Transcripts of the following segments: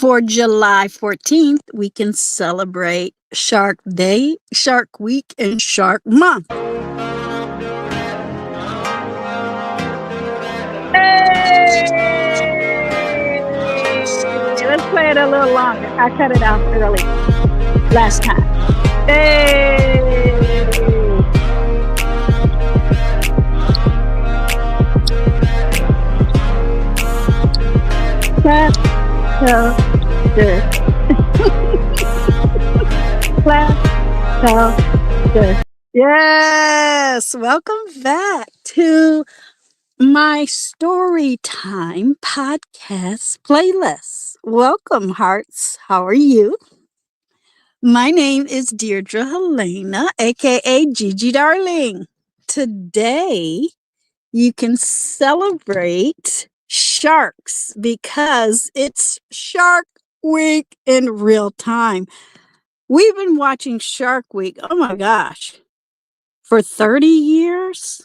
for July 14th, we can celebrate Shark Day, Shark Week, and Shark Month. Hey! Let's play it a little longer. I cut it out early last time. Hey! Clap, so good. Clap, so good. Yes, welcome back to my story time podcast playlist. Welcome, hearts. How are you? My name is DEIRDREHELENA, aka Gigi Darling. Today, you can celebrate sharks because it's Shark Week in real time. We've been watching Shark Week, oh my gosh, for 30 years.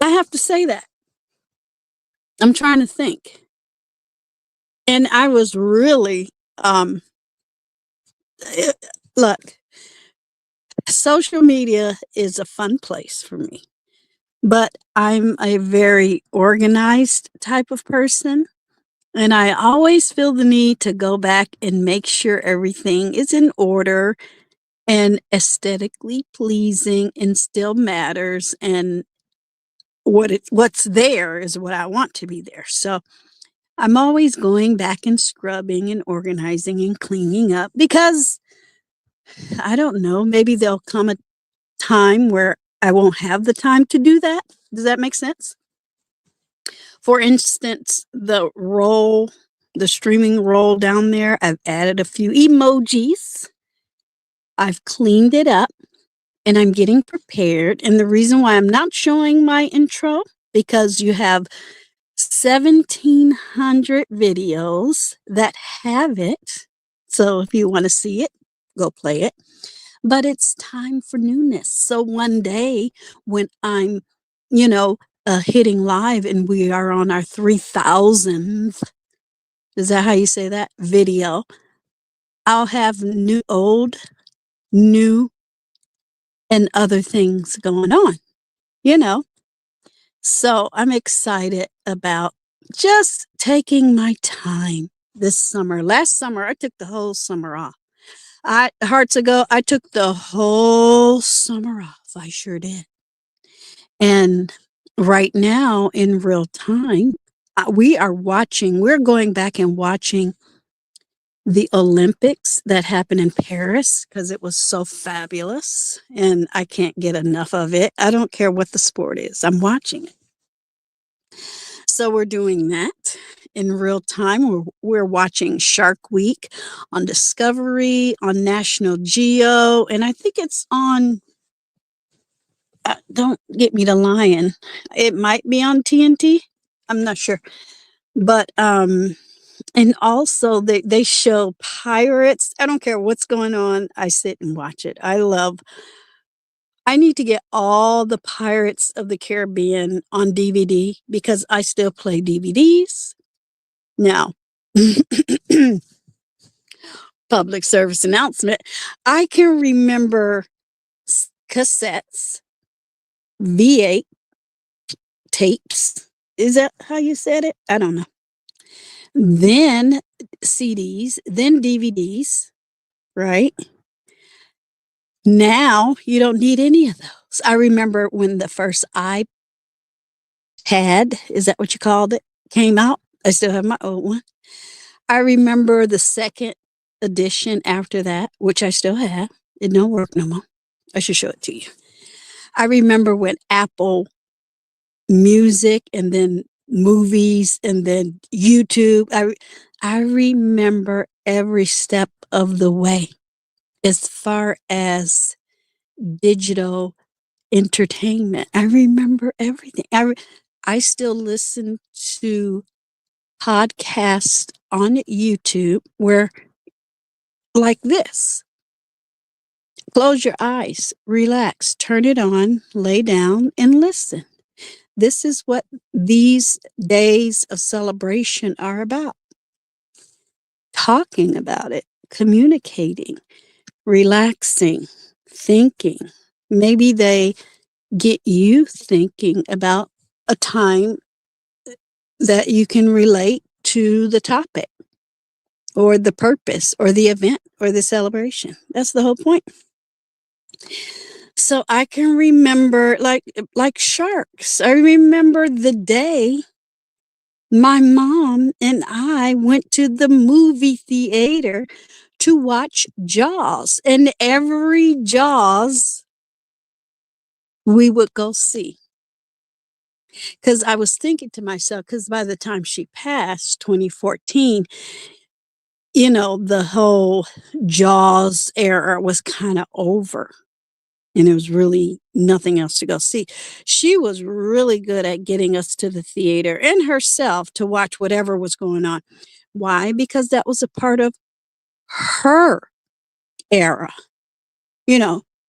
I have to say that. I'm trying to think. And I was really, look, social media is a fun place for me, but I'm a very organized type of person. And I always feel the need to go back and make sure everything is in order and aesthetically pleasing and still matters. And what's there is what I want to be there. So I'm always going back and scrubbing and organizing and cleaning up because I don't know, maybe there'll come a time where I won't have the time to do that. Does that make sense? For instance, the streaming roll down there, I've added a few emojis. I've cleaned it up. And I'm getting prepared. And the reason why I'm not showing my intro, because you have 1,700 videos that have it. So if you want to see it, go play it. But it's time for newness. So one day when I'm, hitting live and we are on our 3,000th, is that how you say that? Video. I'll have old, new, and other things going on, So I'm excited about just taking my time this summer. Last summer, I took the whole summer off. Hearts ago, I took the whole summer off. I sure did. And right now, in real time, we're going back and watching the Olympics that happened in Paris because it was so fabulous and I can't get enough of it. I don't care what the sport is. I'm watching it. So we're doing that in real time. We're watching Shark Week on Discovery, on National Geo, and I think it's on, don't get me to lying. It might be on TNT. I'm not sure. But, and also they show pirates. I don't care what's going on. I sit and watch it. I need to get all the Pirates of the Caribbean on DVD because I still play DVDs. Now, public service announcement. I can remember cassettes, V8 tapes. Is that how you said it? I don't know. Then CDs, then DVDs, right? Now you don't need any of those. I remember when the first iPad, is that what you called it, came out? I still have my old one. I remember the second edition after that, which I still have. It don't work no more. I should show it to you. I remember when Apple Music and then movies and then YouTube. I remember every step of the way as far as digital entertainment. I remember everything. I still listen to podcasts on YouTube where, like this, close your eyes, relax, turn it on, lay down and listen. This is what these days of celebration are about. talking about it, communicating, relaxing, thinking. Maybe they get you thinking about a time that you can relate to the topic or the purpose or the event or the celebration. That's the whole point. So I can remember like sharks. I remember the day my mom and I went to the movie theater to watch Jaws, and every Jaws we would go see. Because I was thinking to myself, because by the time she passed, 2014, the whole Jaws era was kind of over. And there was really nothing else to go see. She was really good at getting us to the theater and herself to watch whatever was going on. Why? Because that was a part of her era.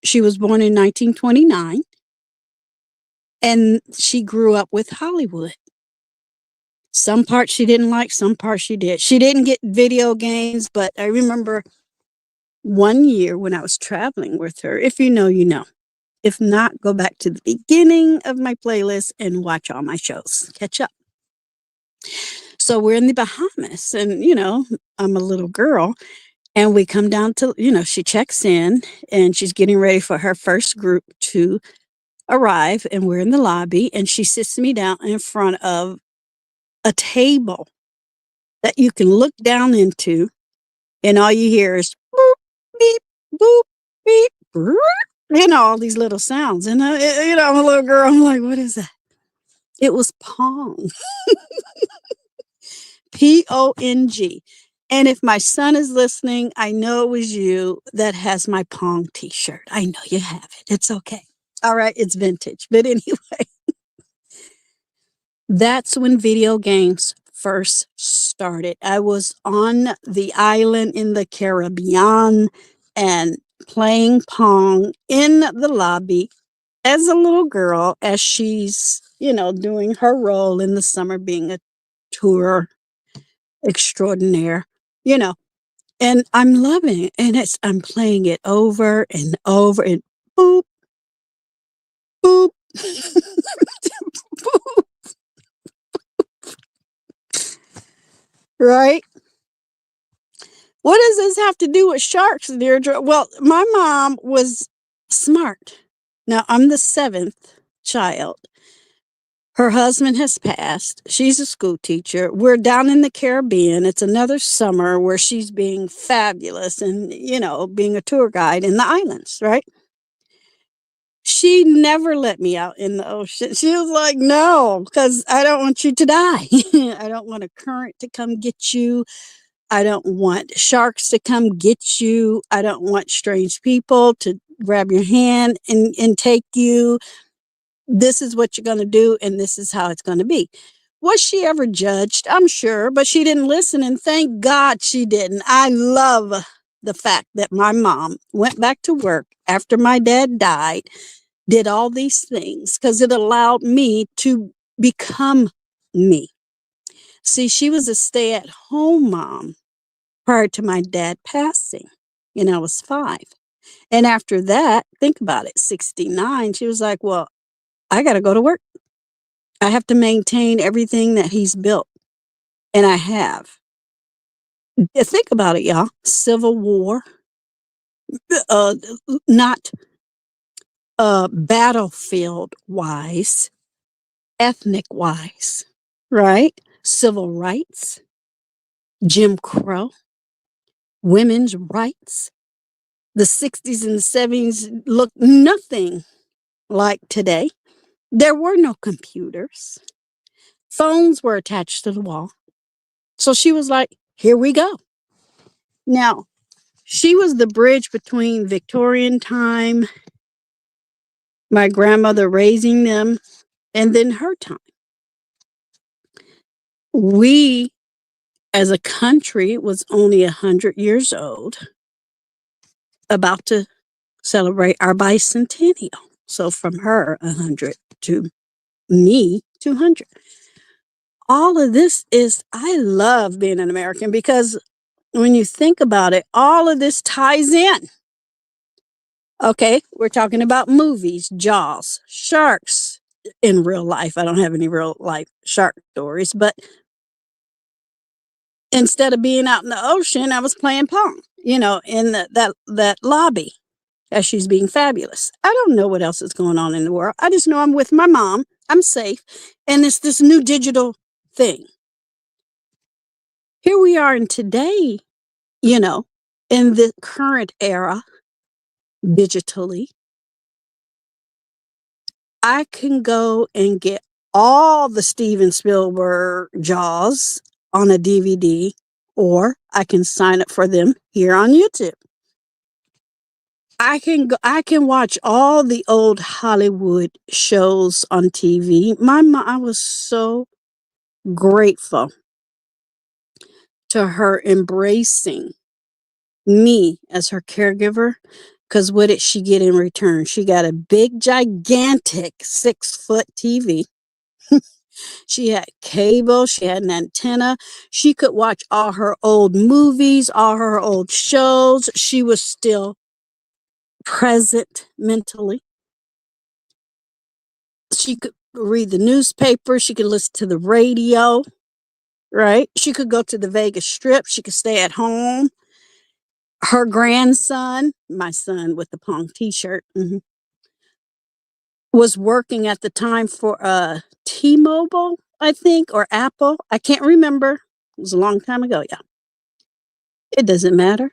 She was born in 1929 and she grew up with Hollywood. Some parts she didn't like, some parts she did. She didn't get video games, but I remember one year when I was traveling with her. If you know, you know. If not, go back to the beginning of my playlist and watch all my shows. Catch up. So we're in the Bahamas and, I'm a little girl and we come down to, she checks in and she's getting ready for her first group to arrive and we're in the lobby and she sits me down in front of a table that you can look down into and all you hear is boop, beep, boop, beep, brrr, all these little sounds. And, I'm a little girl. I'm like, what is that? It was Pong. Pong. And if my son is listening, I know it was you that has my Pong t-shirt. I know you have it. It's okay. All right. It's vintage. But anyway, that's when video games first started. I was on the island in the Caribbean and playing Pong in the lobby as a little girl, as she's, doing her role in the summer being a tour extraordinaire, and I'm loving it. And I'm playing it over and over and boop, boop, boop. Right? What does this have to do with sharks, Deirdre? Well, my mom was smart. Now, I'm the seventh child. Her husband has passed. She's a school teacher. We're down in the Caribbean. It's another summer where she's being fabulous and, being a tour guide in the islands, right? She never let me out in the ocean. She was like, no, because I don't want you to die. I don't want a current to come get you. I don't want sharks to come get you. I don't want strange people to grab your hand and take you. This is what you're going to do, and this is how it's going to be. Was she ever judged? I'm sure, but she didn't listen, and thank God she didn't. I love the fact that my mom went back to work after my dad died, did all these things, because it allowed me to become me. See, she was a stay-at-home mom prior to my dad passing, and I was 5. And after that, think about it, 69, she was like, well, I got to go to work. I have to maintain everything that he's built. And I have. Think about it, y'all. Civil War, not battlefield wise, ethnic wise, right? Civil rights, Jim Crow, women's rights. The 60s and the 70s looked nothing like today. There were no computers. Phones were attached to the wall. So she was like, here we go. Now, she was the bridge between Victorian time, my grandmother raising them, and then her time. We, as a country, was only 100 years old, about to celebrate our bicentennial. So from her, 100 to me, 200. All of this is, I love being an American because when you think about it, all of this ties in. Okay, we're talking about movies, Jaws, sharks in real life. I don't have any real life shark stories, but instead of being out in the ocean, I was playing Pong, in that lobby as she's being fabulous. I don't know what else is going on in the world. I just know I'm with my mom. I'm safe. And it's this new digital thing. Here we are in today, in the current era, digitally. I can go and get all the Steven Spielberg Jaws on a DVD, or I can sign up for them here on YouTube. I can watch all the old Hollywood shows on TV. I was so grateful to her embracing me as her caregiver, because what did she get in return? She got a big, gigantic 6-foot TV. She had cable, she had an antenna. She could watch all her old movies, all her old shows. She was still present mentally. She could read the newspaper. She could listen to the radio, right? She could go to the Vegas Strip. She could stay at home. Her grandson, my son with the Pong t-shirt, was working at the time for T-Mobile, I think, or Apple. I can't remember. It was a long time ago. Yeah. It doesn't matter.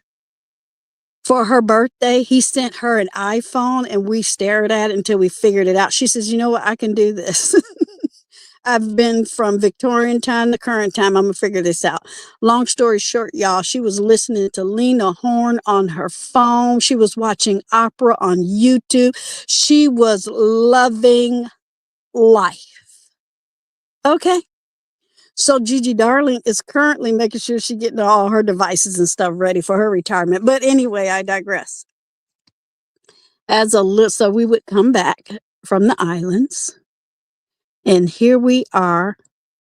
For her birthday, he sent her an iPhone and we stared at it until we figured it out. She says, you know what? I can do this. I've been from Victorian time to current time. I'm going to figure this out. Long story short, y'all, she was listening to Lena Horne on her phone. She was watching opera on YouTube. She was loving life. Okay. So Gigi Darling is currently making sure she's getting all her devices and stuff ready for her retirement. But anyway, I digress. So we would come back from the islands, and here we are,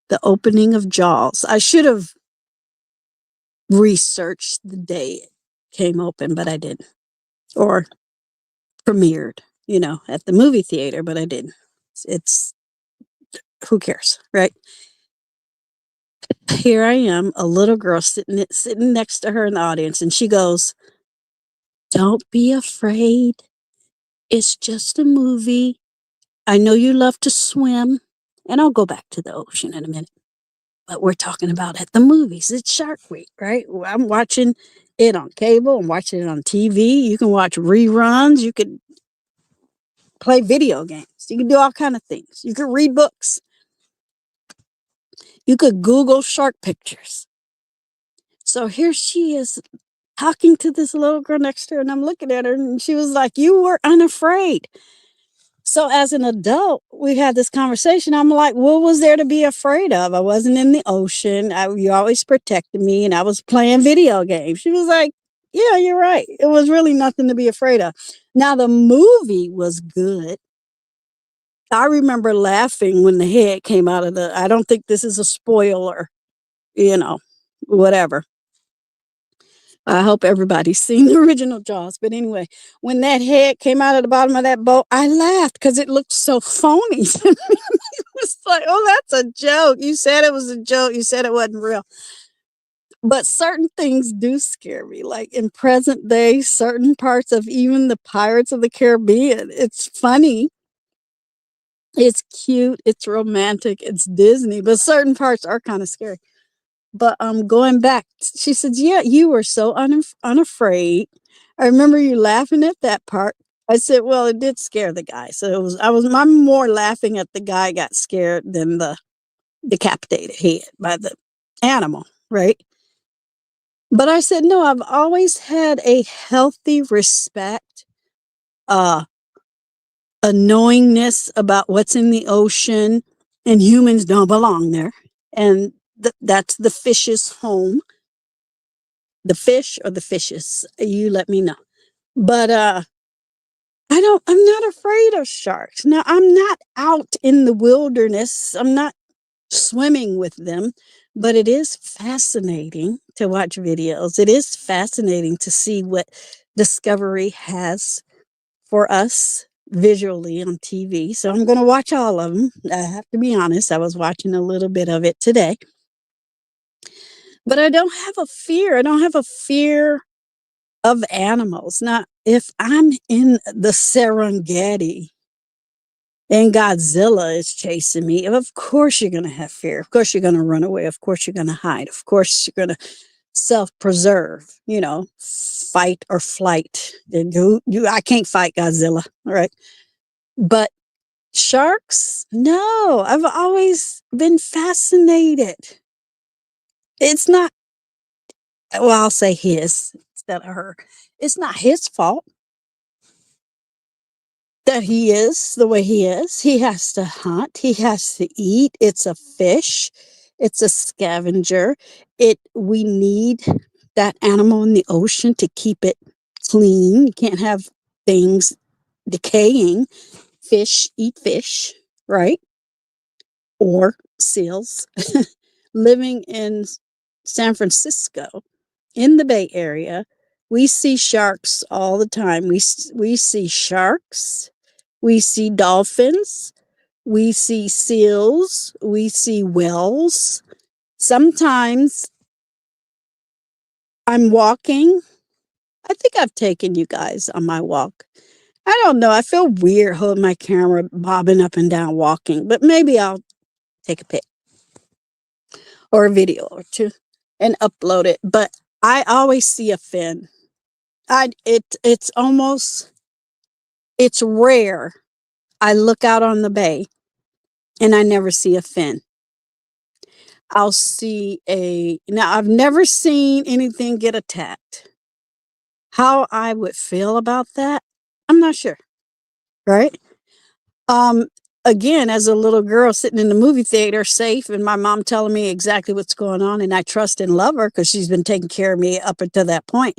the opening of Jaws. I should have researched the day it came open, but I didn't. Or premiered, at the movie theater, but I didn't. It's who cares, right? Here I am, a little girl sitting next to her in the audience, and she goes, "Don't be afraid. It's just a movie. I know you love to swim." And I'll go back to the ocean in a minute. But we're talking about at the movies. It's Shark Week, right? I'm watching it on cable. I'm watching it on TV. You can watch reruns. You could play video games. You can do all kinds of things. You could read books. You could Google shark pictures. So here she is talking to this little girl next to her, and I'm looking at her, and she was like, "You were unafraid." So as an adult, we had this conversation. I'm like, what was there to be afraid of? I wasn't in the ocean. You always protected me, and I was playing video games. She was like, yeah, you're right. It was really nothing to be afraid of. Now, the movie was good. I remember laughing when the head came out of I don't think this is a spoiler, whatever. I hope everybody's seen the original Jaws. But anyway, when that head came out of the bottom of that boat, I laughed because it looked so phony. It was like, oh, that's a joke. You said it was a joke. You said it wasn't real. But certain things do scare me. Like in present day, certain parts of even the Pirates of the Caribbean, it's funny. It's cute. It's romantic. It's Disney. But certain parts are kind of scary. But going back, she said, yeah, you were so unafraid. I remember you laughing at that part. I said, well, it did scare the guy. So I'm more laughing at the guy got scared than the decapitated head by the animal, right? But I said, no, I've always had a healthy respect, a knowingness about what's in the ocean, and humans don't belong there. And that's the fish's home. The fish or the fishes, you let me know. But I'm not afraid of sharks. Now, I'm not out in the wilderness. I'm not swimming with them, but it is fascinating to watch videos. It is fascinating to see what Discovery has for us visually on TV. So I'm going to watch all of them. I have to be honest, I was watching a little bit of it today. But I don't have a fear. I don't have a fear of animals. Now, if I'm in the Serengeti and Godzilla is chasing me, of course you're going to have fear. Of course you're going to run away. Of course you're going to hide. Of course you're going to self-preserve, fight or flight. I can't fight Godzilla, all right? But sharks, no, I've always been fascinated. It's not, well, I'll say his instead of her. It's not his fault that he is the way he is. He has to hunt, he has to eat. It's a fish, it's a scavenger. We need that animal in the ocean to keep it clean. You can't have things decaying. Fish eat fish, right? Or seals. Living in San Francisco, in the Bay Area, we see sharks all the time. We see sharks, we see dolphins, we see seals, we see whales. Sometimes I'm walking. I think I've taken you guys on my walk. I don't know. I feel weird holding my camera, bobbing up and down, walking, but maybe I'll take a pic or a video or two and upload it. But I always see a fin. It's rare. I look out on the bay and I never see a fin. I'll see now I've never seen anything get attacked. How I would feel about that, I'm not sure, right? Again, as a little girl sitting in the movie theater safe and my mom telling me exactly what's going on and I trust and love her because she's been taking care of me up until that point.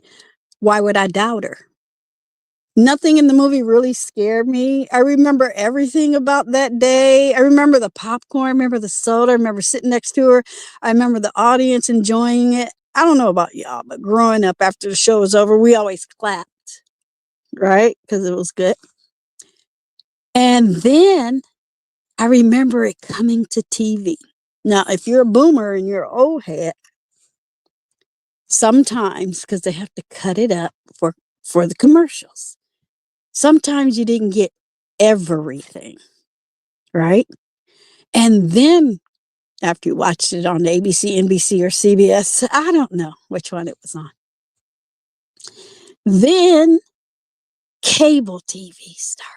Why would I doubt her? Nothing in the movie really scared me. I remember everything about that day. I remember the popcorn, I remember the soda, I remember sitting next to her. I remember the audience enjoying it. I don't know about y'all, but growing up after the show was over, we always clapped, right? Because it was good. And then I remember it coming to TV. Now, if you're a boomer and you're an old head, sometimes, because they have to cut it up for the commercials, sometimes you didn't get everything, right? And then after you watched it on ABC, NBC, or CBS, I don't know which one it was on. Then cable TV started.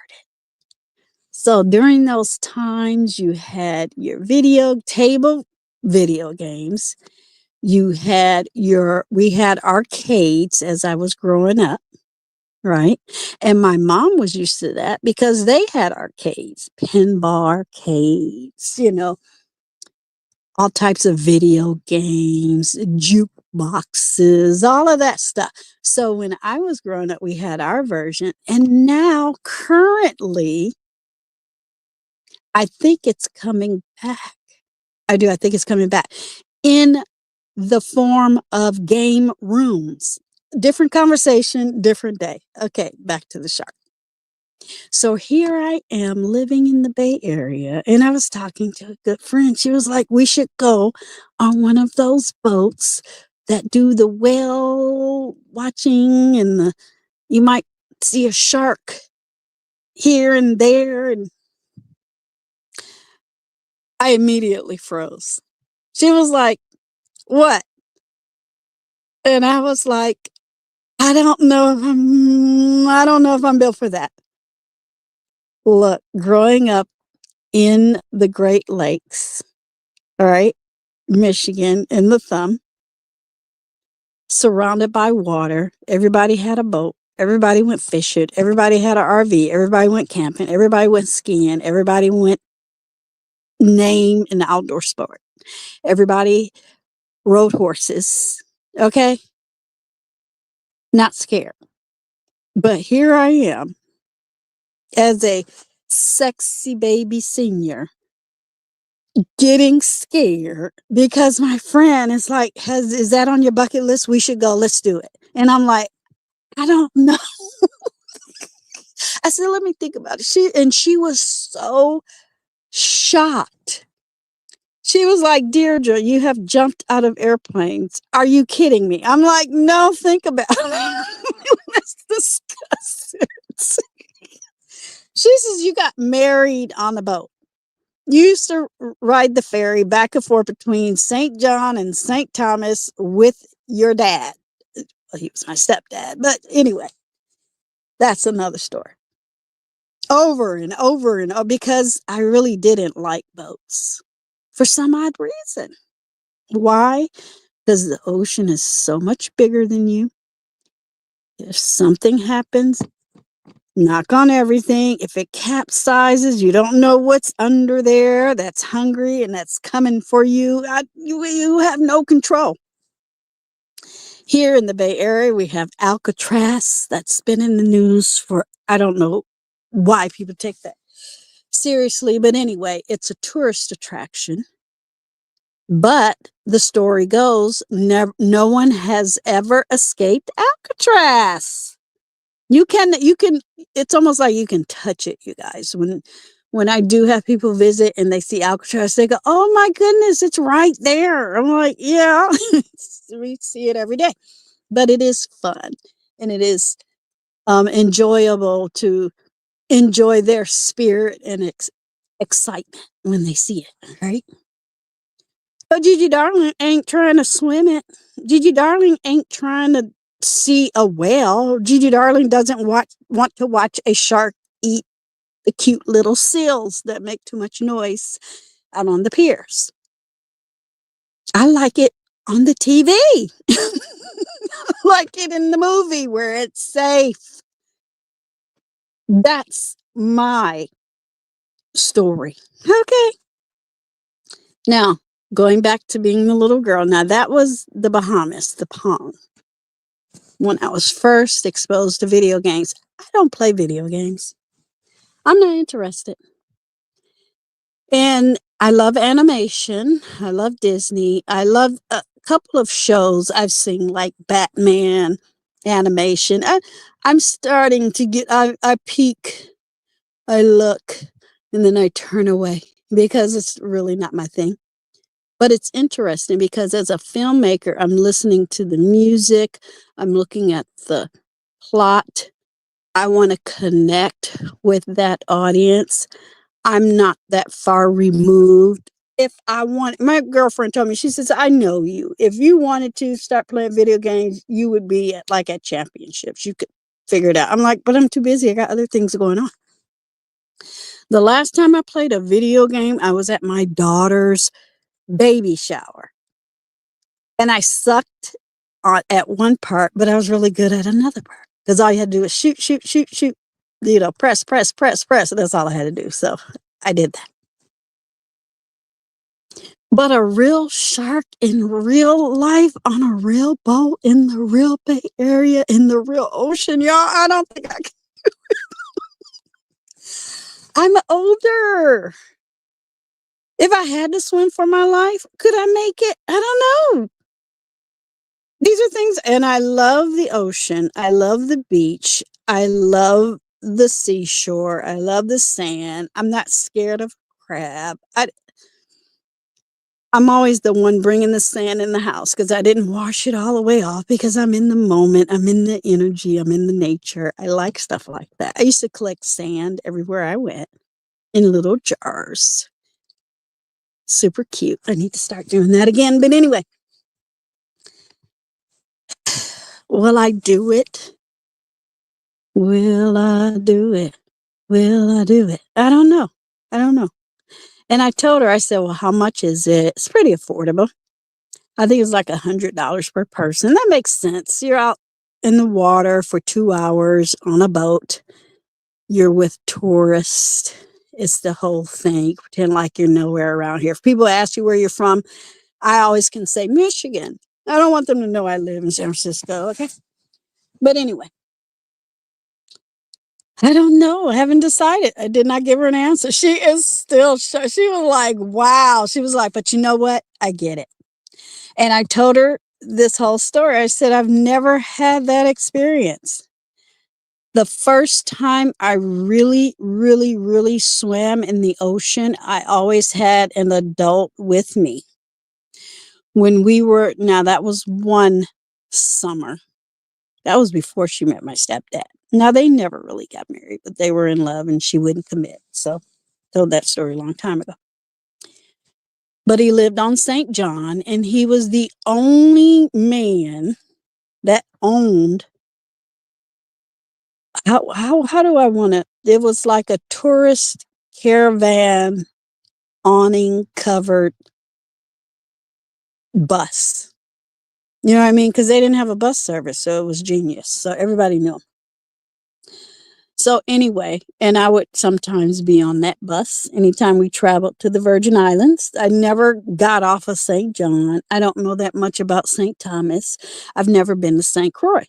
So during those times, you had your video games. We had arcades as I was growing up, right? And my mom was used to that because they had arcades, pinball arcades, all types of video games, jukeboxes, all of that stuff. So when I was growing up, we had our version. And now, currently, I think it's coming back. I do. I think it's coming back in the form of game rooms. Different conversation, different day. Okay, back to the shark. So here I am living in the Bay Area, and I was talking to a good friend. She was like, we should go on one of those boats that do the whale watching, and you might see a shark here and there. And I immediately froze. She was like, what? And I was like, I don't know if I'm built for that. Look, growing up in the Great Lakes, all right, Michigan, in the thumb, surrounded by water, everybody had a boat, everybody went fishing, everybody had an RV, everybody went camping, everybody went skiing, everybody went name an outdoor sport, everybody rode horses, okay? Not scared. But here I am as a sexy baby senior getting scared because my friend is like, is that on your bucket list? We should go. Let's do it. And I'm like, I don't know. I said, let me think about it. She was so shocked. She was like, Deirdre, you have jumped out of airplanes. Are you kidding me? I'm like, no, think about it. Let's discuss it. She says, you got married on a boat. You used to ride the ferry back and forth between St. John and St. Thomas with your dad. Well, he was my stepdad. But anyway, that's another story. Over and over and over, because I really didn't like boats for some odd reason. Why? Because the ocean is so much bigger than you. If something happens, knock on everything. If it capsizes, you don't know what's under there that's hungry and that's coming for you. You have no control. Here in the Bay Area, we have Alcatraz that's been in the news for, I don't know why people take that seriously, but anyway, it's a tourist attraction. But the story goes, no one has ever escaped Alcatraz. You can, it's almost like you can touch it, you guys. When I do have people visit and they see Alcatraz, they go, oh my goodness, it's right there. I'm like, yeah, we see it every day. But it is fun, and it is enjoyable to enjoy their spirit and excitement when they see it, right? But Gigi Darling ain't trying to swim it. Gigi Darling ain't trying to see a whale. Gigi Darling doesn't want to watch a shark eat the cute little seals that make too much noise out on the piers. I like it on the TV. Like it in the movie where it's safe. That's my story. Okay. Now, going back to being the little girl. Now, that was the Bahamas, the Pong. When I was first exposed to video games, I don't play video games. I'm not interested. And I love animation. I love Disney. I love a couple of shows I've seen, like Batman animation. I'm starting to get, I peek, I look, and then I turn away because it's really not my thing. But it's interesting because as a filmmaker, I'm listening to the music, I'm looking at the plot. I want to connect with that audience. I'm not that far removed. If I want, my girlfriend told me, she says, I know you. If you wanted to start playing video games, you would be at championships. You could figure it out. I'm like, but I'm too busy. I got other things going on. The last time I played a video game, I was at my daughter's baby shower. And I sucked at one part, but I was really good at another part. Because all you had to do was shoot, shoot, shoot, shoot. You know, press, press, press, press. That's all I had to do. So I did that. But a real shark in real life on a real boat in the real Bay Area in the real ocean, y'all, I don't think I can. I'm older. If I had to swim for my life, could I make it? I don't know. These are things, and I love the ocean. I love the beach. I love the seashore. I love the sand. I'm not scared of crab. I'm always the one bringing the sand in the house because I didn't wash it all the way off because I'm in the moment. I'm in the energy. I'm in the nature. I like stuff like that. I used to collect sand everywhere I went in little jars. Super cute. I need to start doing that again. But anyway, will I do it? Will I do it? Will I do it? I don't know. I don't know. And I told her, I said, well, how much is it? It's pretty affordable. I think it's like $100 per person. That makes sense. You're out in the water for 2 hours on a boat. You're with tourists. It's the whole thing. Pretend like you're nowhere around here. If people ask you where you're from, I always can say Michigan. I don't want them to know I live in San Francisco. Okay. But anyway, I don't know. I haven't decided. I did not give her an answer. She is still, she was like, wow. She was like, but you know what? I get it. And I told her this whole story. I said, I've never had that experience. The first time I really, really, really swam in the ocean, I always had an adult with me. When we were, now that was one summer. That was before she met my stepdad. Now, they never really got married, but they were in love and she wouldn't commit. So, told that story a long time ago. But he lived on St. John, and he was the only man that owned, how do I want to, it was like a tourist caravan awning covered bus. You know what I mean? Because they didn't have a bus service, so it was genius. So everybody knew him. So anyway, and I would sometimes be on that bus anytime we traveled to the Virgin Islands. I never got off of St. John. I don't know that much about St. Thomas. I've never been to St. Croix.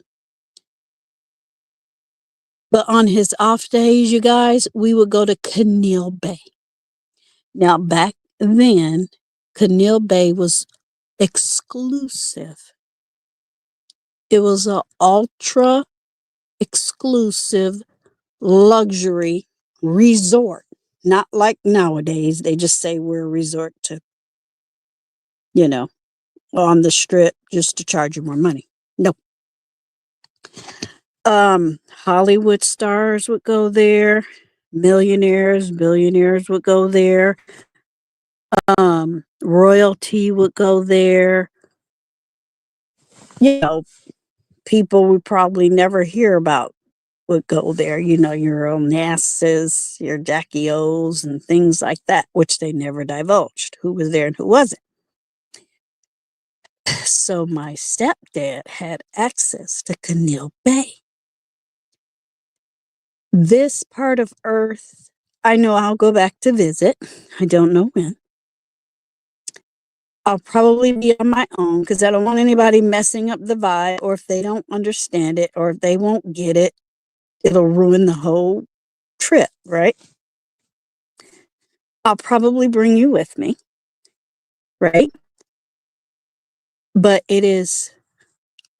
But on his off days, you guys, we would go to Canil Bay. Now, back then, Canil Bay was exclusive. It was an ultra exclusive luxury resort. Not like nowadays. They just say we're a resort to, you know, on the strip just to charge you more money. No. Hollywood stars would go there. Millionaires, billionaires would go there. Royalty would go there. You know, people we probably never hear about would go there. You know, your Onassis, your Jackie O's, and things like that, which they never divulged who was there and who wasn't. So my stepdad had access to Canil Bay. This part of Earth, I know I'll go back to visit. I don't know when. I'll probably be on my own because I don't want anybody messing up the vibe, or if they don't understand it, or if they won't get it, it'll ruin the whole trip, right? I'll probably bring you with me, right? But it is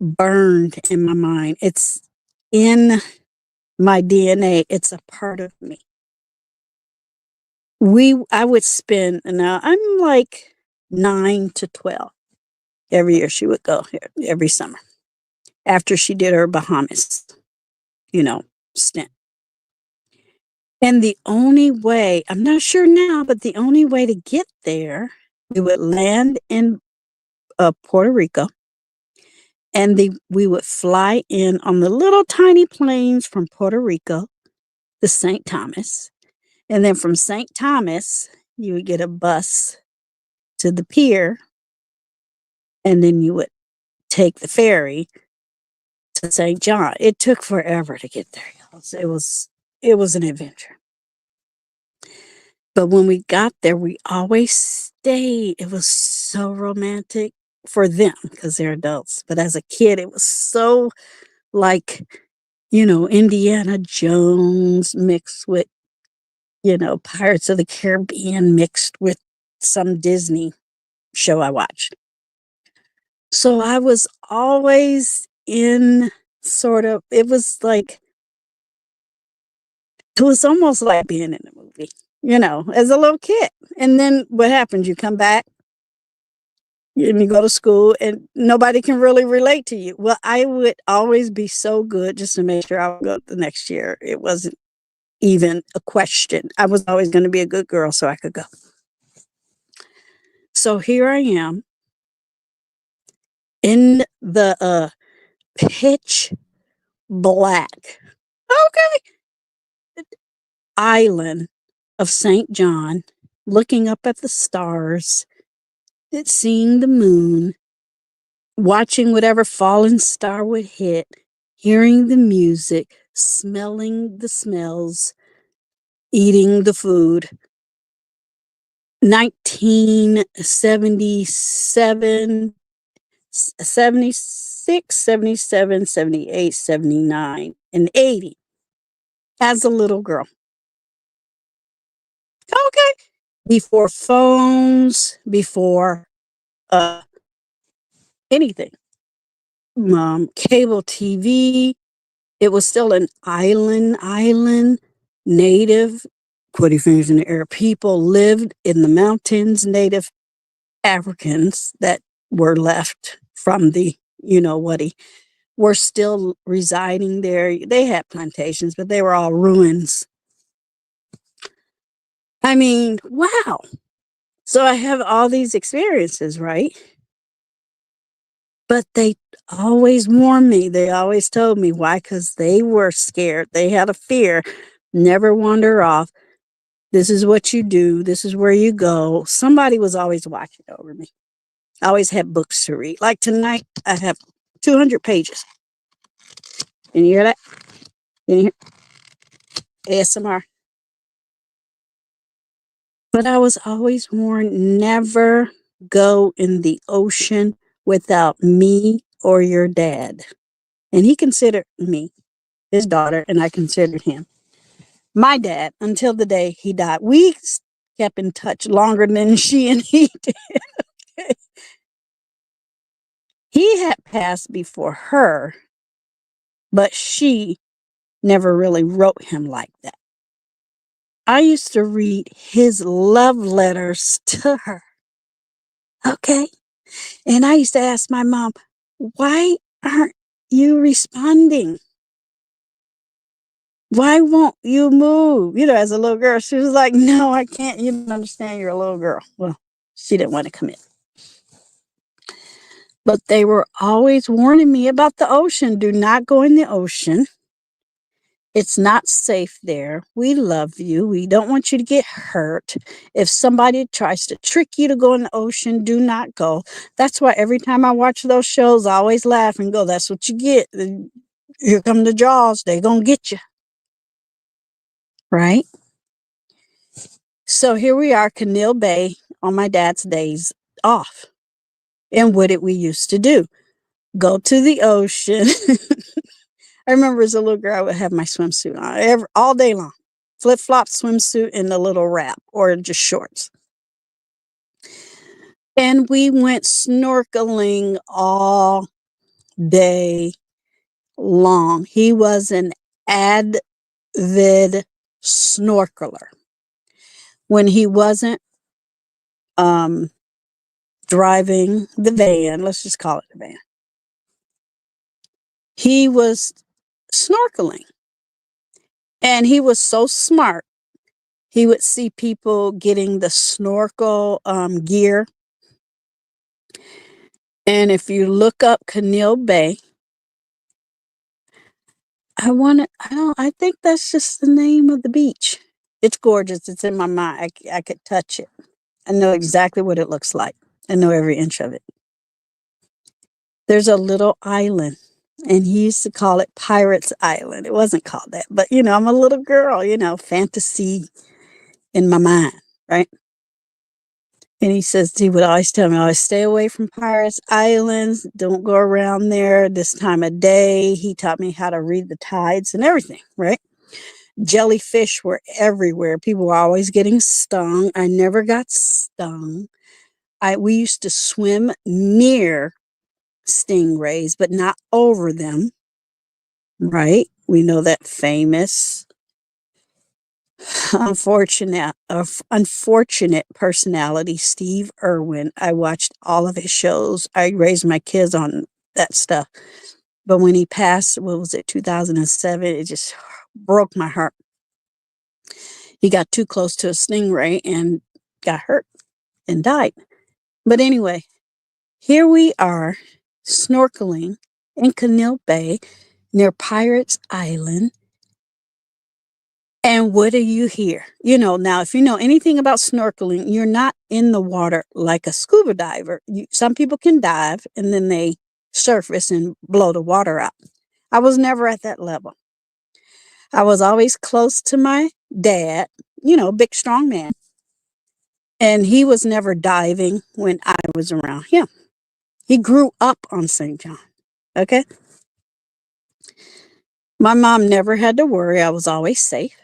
burned in my mind. It's in my DNA. It's a part of me. I would spend, now I'm like 9 to 12. Every year she would go here, every summer, after she did her Bahamas, stint. And the only way, I'm not sure now, but the only way to get there, we would land in Puerto Rico, and we would fly in on the little tiny planes from Puerto Rico to St. Thomas. And then from St. Thomas, you would get a bus to the pier, and then you would take the ferry to St. John. It took forever to get there. It was an adventure. But when we got there, we always stayed. It was so romantic for them because they're adults. But as a kid, it was so like, Indiana Jones mixed with, Pirates of the Caribbean mixed with some Disney show I watched. So I was always in it was almost like being in a movie, as a little kid. And then what happens? You come back and you go to school and nobody can really relate to you. Well, I would always be so good just to make sure I would go the next year. It wasn't even a question. I was always going to be a good girl so I could go. So here I am in the pitch black, island of St. John, looking up at the stars, seeing the moon, watching whatever fallen star would hit, hearing the music, smelling the smells, eating the food. 1977, 76, 77, 78, 79, and 80. as a little girl. Okay. Before phones, before anything. Cable TV. It was still an island, native, put your fingers in the air. People lived in the mountains, native Africans that were left from the, were still residing there. They had plantations, but they were all ruins. I mean, wow. So I have all these experiences, right? But they always warned me. They always told me why, because they were scared. They had a fear. Never wander off. This is what you do. This is where you go. Somebody was always watching over me. I always had books to read. Like tonight, I have 200 pages. Can you hear that? Can you hear ASMR? But I was always warned, never go in the ocean without me or your dad. And he considered me his daughter, and I considered him my dad until the day he died. We kept in touch longer than she and he did. He had passed before her, but she never really wrote him like that. I used to read his love letters to her. Okay. And I used to ask my mom, why aren't you responding? Why won't you move? As a little girl, she was like, no, I can't. You don't understand. You're a little girl. Well, she didn't want to commit. But they were always warning me about the ocean. Do not go in the ocean. It's not safe there. We love you. We don't want you to get hurt. If somebody tries to trick you to go in the ocean, do not go. That's why every time I watch those shows, I always laugh and go, that's what you get. Here come the Jaws. They're going to get you. Right? So here we are, Canil Bay, on my dad's days off. And what did we used to do? Go to the ocean. I remember as a little girl, I would have my swimsuit on all day long. Flip-flop swimsuit and a little wrap or just shorts. And we went snorkeling all day long. He was an avid snorkeler. When he wasn't driving the van, let's just call it a van, he was snorkeling. And he was so smart. He would see people getting the snorkel gear. And if you look up Canil Bay, I think that's just the name of the beach. It's gorgeous. It's in my mind. I could touch it. I know exactly what it looks like. I know every inch of it. There's a little island, and he used to call it Pirates Island. It wasn't called that, but I'm a little girl, fantasy in my mind, right? And he would always tell me, always stay away from Pirates Islands. Don't go around there this time of day. He taught me how to read the tides and everything, right? Jellyfish were everywhere. People were always getting stung. I never got stung. We used to swim near stingrays, but not over them, right? We know that famous unfortunate personality, Steve Irwin. I watched all of his shows. I raised my kids on that stuff. But when he passed, what was it, 2007, it just broke my heart. He got too close to a stingray and got hurt and died. But anyway, here we are snorkeling in Canil Bay near Pirates Island. And what do you hear? Now, if you know anything about snorkeling, you're not in the water like a scuba diver. Some people can dive and then they surface and blow the water out. I was never at that level. I was always close to my dad, big, strong man. And he was never diving when I was around him. He grew up on St. John. Okay. My mom never had to worry. I was always safe.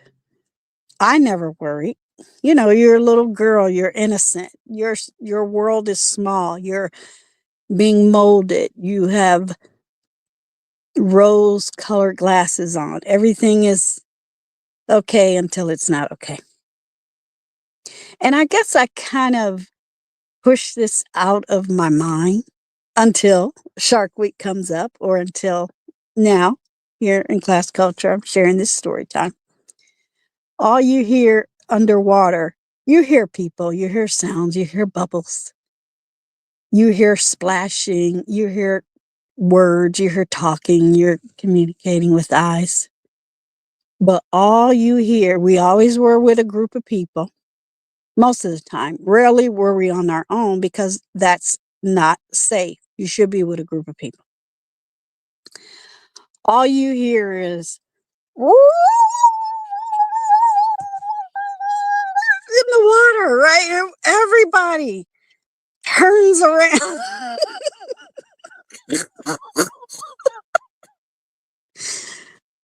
I never worried. You know, you're a little girl, you're innocent. Your world is small. You're being molded. You have rose colored glasses on. Everything is okay until it's not okay. And I guess I kind of push this out of my mind until Shark Week comes up, or until now here in class culture, I'm sharing this story time. All you hear underwater, you hear people, you hear sounds, you hear bubbles, you hear splashing, you hear words, you hear talking, you're communicating with eyes. But all you hear, we always were with a group of people most of the time. Rarely were we on our own because that's not safe. You should be with a group of people. All you hear is in the water, right? Everybody turns around.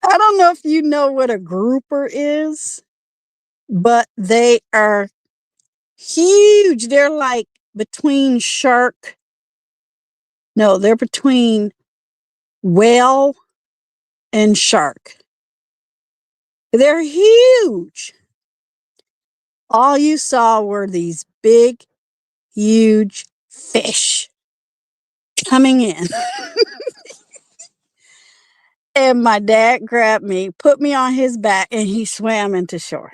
I don't know if you know what a grouper is, but they are huge. They're like between shark. No, they're between whale and shark. They're huge. All you saw were these big, huge fish coming in. And my dad grabbed me, put me on his back, and he swam into shore.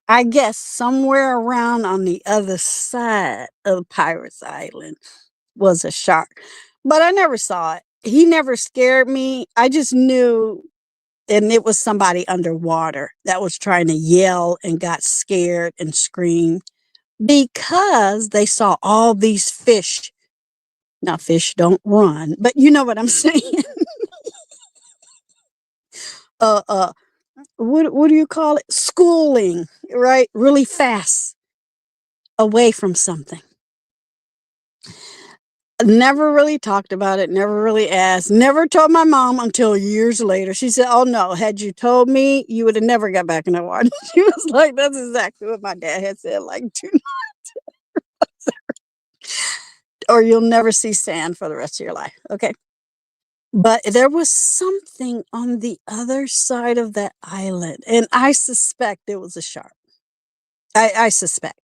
I guess somewhere around on the other side of Pirates Island was a shark, but I never saw it. He never scared me. I just knew, and it was somebody underwater that was trying to yell and got scared and screamed because they saw all these fish. Now, fish don't run, but you know what I'm saying. uh, uh, what do you call it? Schooling, right? Really fast away from something. Never really talked about it, never really asked, never told my mom until years later. She said, "Oh no, had you told me, you would have never got back in the water." She was like, "That's exactly what my dad had said, like, do or you'll never see sand for the rest of your life." Okay. But there was something on the other side of that island, and I suspect it was a shark. I suspect.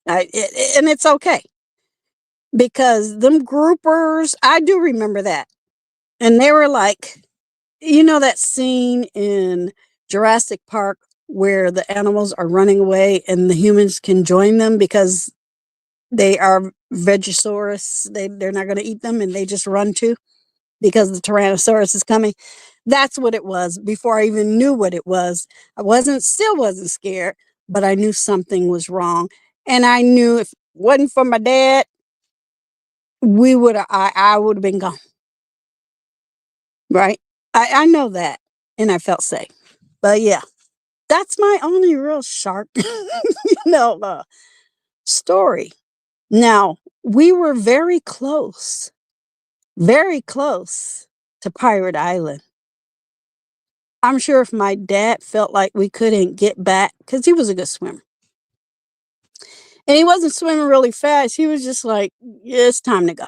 And it's okay because them groupers, I do remember that. And they were like, you know, that scene in Jurassic Park where the animals are running away and the humans can join them because they are Vegosaurus. They're not going to eat them and they just run too because the Tyrannosaurus is coming. That's what it was before I even knew what it was. Still wasn't scared, but I knew something was wrong. And I knew if it wasn't for my dad, I would have been gone. Right? I know that. And I felt safe. But yeah, that's my only real shark, story. Now, we were very close to Pirate Island. I'm sure if my dad felt like we couldn't get back, because he was a good swimmer. And he wasn't swimming really fast. He was just like, yeah, it's time to go.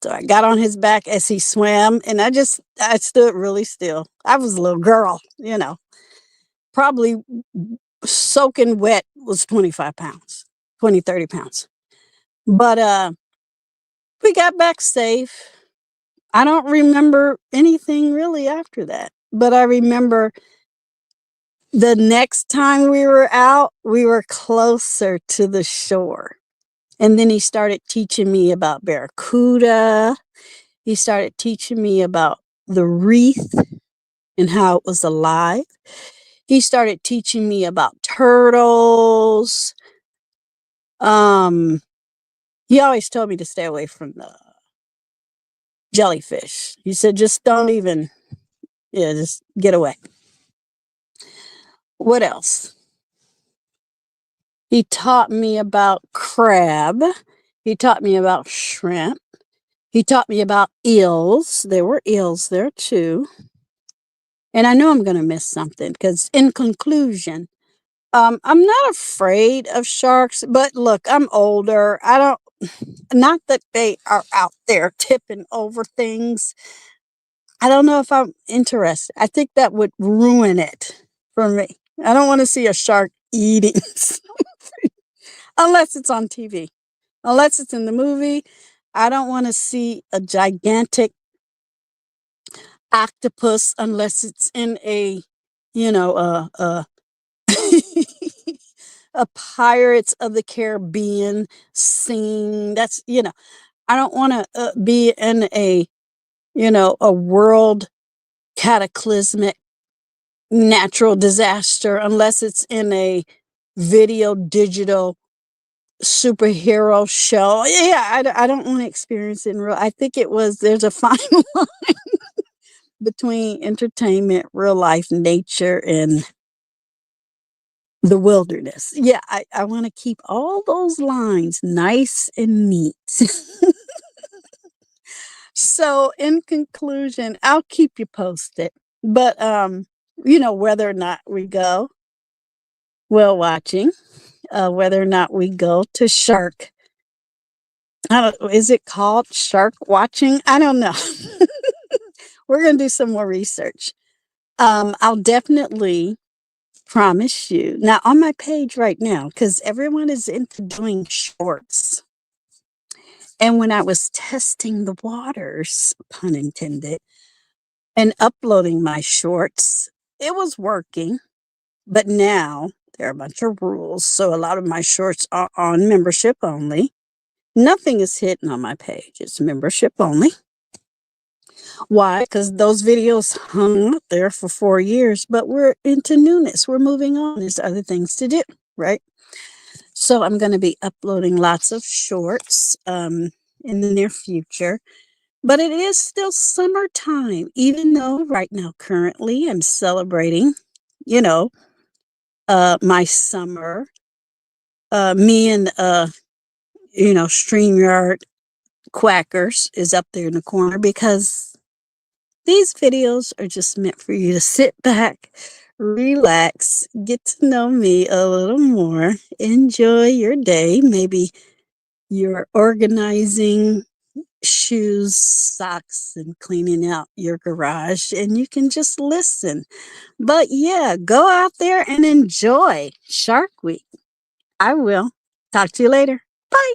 So I got on his back as he swam, and I stood really still. I was a little girl, probably soaking wet was 25 pounds, 20, 30 pounds. But we got back safe. I don't remember anything really after that, but I remember the next time we were out, we were closer to the shore. And then he started teaching me about barracuda. He started teaching me about the wreath and how it was alive. He started teaching me about turtles. He always told me to stay away from the jellyfish. He said, just don't even, just get away. What else? He taught me about crab. He taught me about shrimp. He taught me about eels. There were eels there too. And I know I'm going to miss something because, in conclusion, I'm not afraid of sharks, but look, I'm older. I don't, not that they are out there tipping over things. I don't know if I'm interested. I think that would ruin it for me. I don't want to see a shark eating unless it's on TV, unless it's in the movie. I don't want to see a gigantic octopus unless it's in a, you know, a Pirates of the Caribbean scene. That's, I don't want to be in a, a world cataclysmic natural disaster unless it's in a video digital superhero show. Yeah, I don't want to experience it in real. I think there's a fine line between entertainment, real life, nature, and the wilderness. Yeah, I want to keep all those lines nice and neat. So in conclusion, I'll keep you posted. But whether or not we go whale watching, whether or not we go to shark, is it called shark watching? I don't know. We're gonna do some more research. I'll definitely promise you now on my page right now, because everyone is into doing shorts. And when I was testing the waters, pun intended, and uploading my shorts, it was working. But now there are a bunch of rules. So a lot of my shorts are on membership only. Nothing is hidden on my page. It's membership only. Why? Because those videos hung up there for 4 years, but we're into newness. We're moving on. There's other things to do, right? So I'm going to be uploading lots of shorts in the near future. But it is still summertime, even though right now, currently, I'm celebrating, my summer. Me and, StreamYard Quackers is up there in the corner because these videos are just meant for you to sit back, relax, get to know me a little more, enjoy your day. Maybe you're organizing shoes, socks, and cleaning out your garage, and you can just listen. But yeah, go out there and enjoy Shark Week. I will. Talk to you later. Bye.